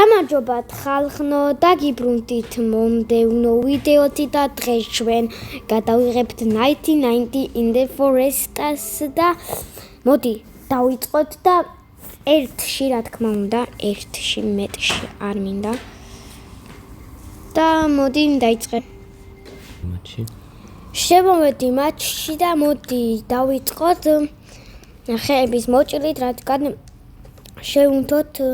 გამარჯობათ ხალხნო და გიბრუნდით მომდევნო ვიდეოთი და დღეს ჩვენ გადავიღებთ 1990 in the forest-ს და მოდი დავიწყოთ და ერთში რა თქმა უნდა ერთში მეტში არ მინდა და მოდი დაიწყებ შევმოვედი მატჩში და მოდი დავიწყოთ ხეების მოჭრით რადგან შევუნთოთ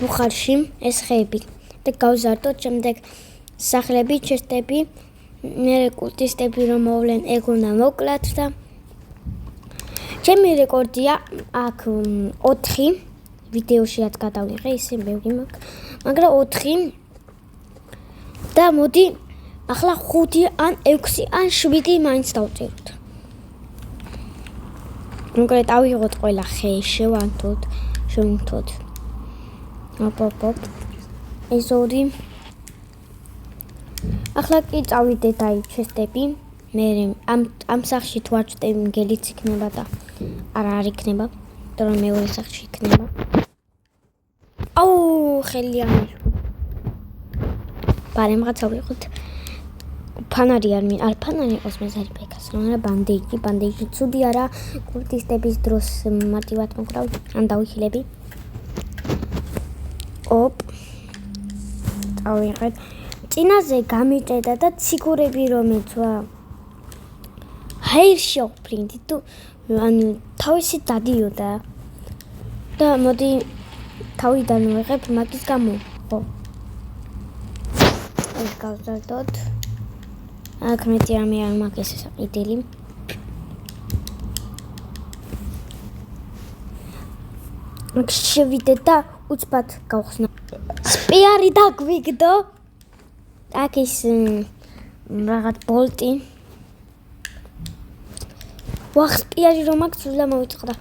ბუხარში ეს ხეები და გავზარდოთ შემდეგ სახლები ჩერტები მე კულტისტები რომ მოვლენ ეგ უნდა მოკლათ და ჩემი რეკორდია აქ 4 ვიდეოში რაც გადავიღე ისე ბევრი მაგრამ 4 და მოდი ახლა 5 ან 6 ან 7 მაინც დავწეროთ უკეთ ავიღოთ ყველა ხე შევუნთოთ ოპ ეს ორი ახლა კი წავიდეთ აი ჩესტები მე ამ სახში თუ არ ჩდები მგელიც იქნება და არ იქნება იმიტომ რომ მეორე სახში იქნება აუ ხელი პარე მაგაცა ვიყოთ ფანარი არ ფანარი იყოს მეზარი ფეკას რა ბანდეიჯი ცუდი არა კულტისტების დროს მარტივად მოკრავ ან დავიხილები ოპ წავიღეთ წინაზე გამიჭედა და ციგურები რომ ეცვა ჰაერში პრინტი თუ ანუ თავისი დადიოდა და მოდი თავიდან ვიღებ მაგის გამო ხო ეს გავზარდოთ აქ მეტი რამე არ მაქვს ეს ყიდილი აქ შევიდე და უცბად გავხსნა სპიარი დაგვიგდო აქ ის რაღაც ბოლტი ვახ სპიარი რომ აქ სულა მოვიწყდა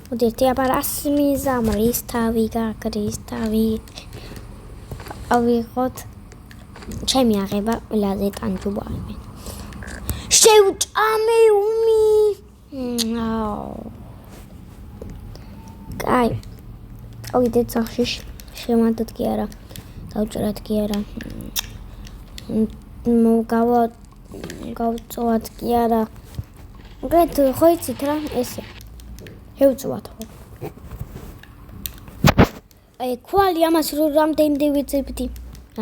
მოდი ერთი აპარას მიზამრის თავი გაგრის თავი ავიღოთ ჩემი აღება ყველაზე ტანჯუბარი შევჭამე უმი კაი ავიდეთ სახში შევანდოთ კი არა დავჭრათ კი არა გავწოვათ კი არა უკეთ ხო იცით რა ესე შევწოვათ ხო აი ქვალი ამას რამდენი ვიძებდი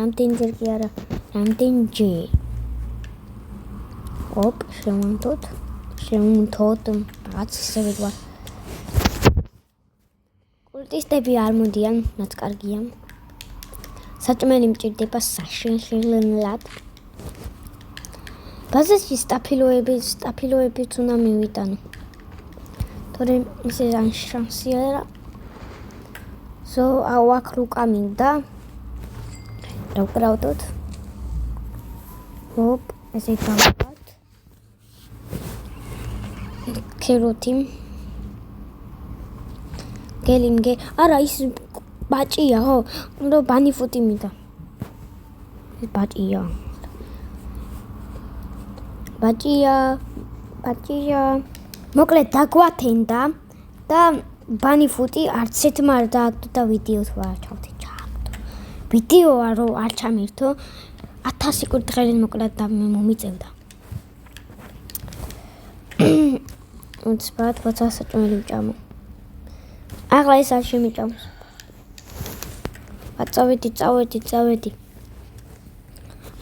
რამდენჯერ კი არა რამდენჯერ ოპ შევუნთოთ რაღაც ისე ვიგვა კულტისტები არ მოდიან რაც კარგია საჭმელი მჭირდება საშინლად ბაზაში სტაფილოებიც უნდა მივიტანო თორემ ისე ან შანსი არა აქ რუკა მინდა დავკრავდოთ ოპ ესე გავაკეთოთ ქეროთი გელინგე არა ის ბაჭია ხო უნდა ბანიფუტი მინდა ეს ბაჭია მოკლედ დაგვათენდა და ბანიფუტი არც ერთმა არ დააგდო და ვიდეოს ვარ ჩავდე ვიდეოა რომ არ ჩამერთო 1000 კურდღელი მოკლედ და მომიწევდა უცბად ვაცასაჭმელი ვჭამო ახლა ეს არ შემიჭამს წავედი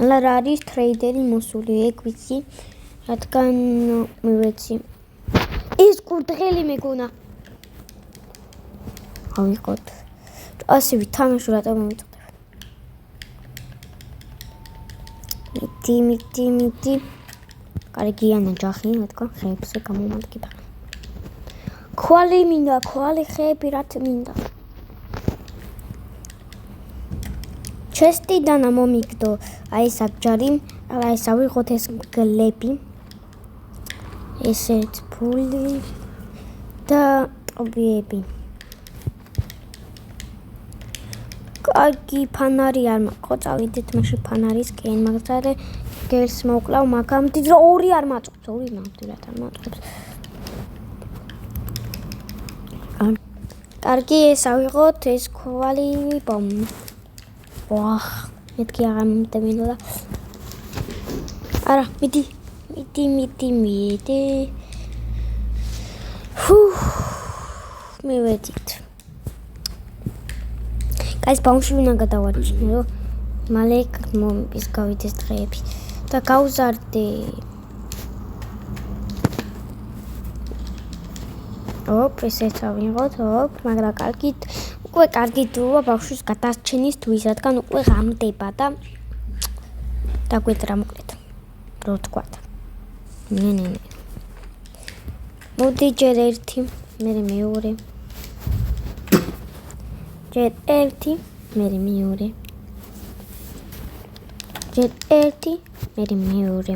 ალა რა არის ტრეიდერი მოსული ეგ ვიცი რადგან მივეცი ეს კურდღელი მეგონა ავიღოთ ასე ვითამაშო რატომ მომიწევდა მიდი კარგია ნაჯახი რადგან ხეებზე გამომადგება ქვალი ხეები რაც მინდა ჩესტიდან მომიგდო აი საბჯარი ახლა ეს ავიღოთ ეს გლები ესეც ფული და ტობიები კარგი ფანარი არ მაქვს წავიდეთ მაშინ ფანარისკენ მაგაზე გელს მოკლავ მაგამ დიდ ორი არ მაწყობს ორი ნამდვილად არ მაწყობს კარგი, ეს ავიღოთ, ეს კვალი, ბომ. ვახ, მეთქი აღარ მომდებინდა. არა, მიდი. მივედით. Guys, ბაუნში უნდა გადავარჩინო. მალე მომის გავიდეს დღეები და გავზარდე. ესეც ავიღოთ, მაგრამ უკვე კარგი დროა ბავშვის გადარჩენისთვის, რადგან უკვე ღამდება და დაგვეძრა მოკლედ. რო თქვათ. ნე. მოდი ჯერ ერთი, მერე მეორე. ჯერ ერთი, მერე მეორე. ჯერ ერთი, მერე მეორე.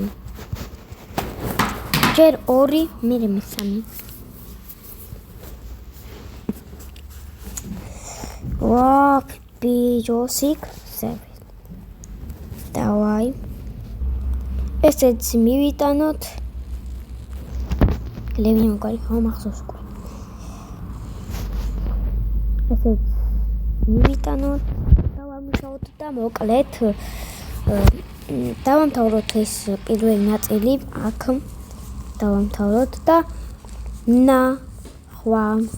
ჯერ ორი, მერე მესამე. ვაუ, ბიჯოსიკ, 7. დავაი. ესეც მივიტანოთ. ლევი მოგარი, მახსოვს უკვე. ესეც მივიტანოთ. დავამუშავოთ და მოკლედ დავამთავროთ ეს პირველი ნაწილი აქ. დავამთავროთ და ნახვამდის